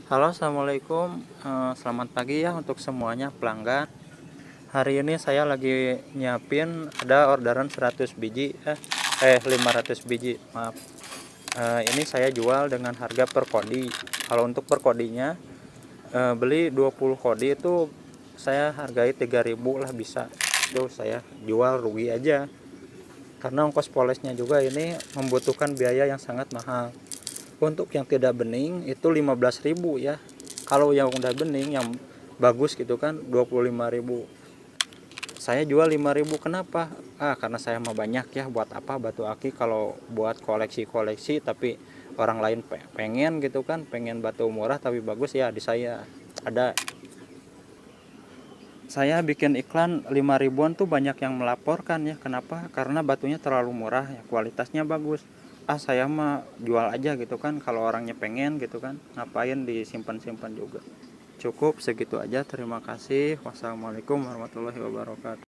Halo, assalamualaikum. Selamat pagi ya untuk semuanya pelanggan. Hari ini saya lagi nyiapin ada orderan 100 biji 500 biji, maaf. Ini saya jual dengan harga per kodi. Kalau untuk per kodinya, beli 20 kodi itu saya hargai 3.000 lah bisa. Itu saya jual rugi aja. Karena ongkos polesnya juga ini membutuhkan biaya yang sangat mahal. Untuk yang tidak bening itu 15.000 ya. Kalau yang udah bening yang bagus gitu kan 25.000. Saya jual 5.000. Kenapa? Karena saya mah banyak ya, buat apa batu aki kalau buat koleksi-koleksi tapi orang lain pengen gitu kan, pengen batu murah tapi bagus ya, di saya ada. Saya bikin iklan 5.000-an tuh banyak yang melaporkan ya. Kenapa? Karena batunya terlalu murah ya, kualitasnya bagus. Saya mah jual aja gitu kan, kalau orangnya pengen gitu kan, ngapain disimpan-simpan juga. Cukup segitu aja, terima kasih. Wassalamualaikum warahmatullahi wabarakatuh.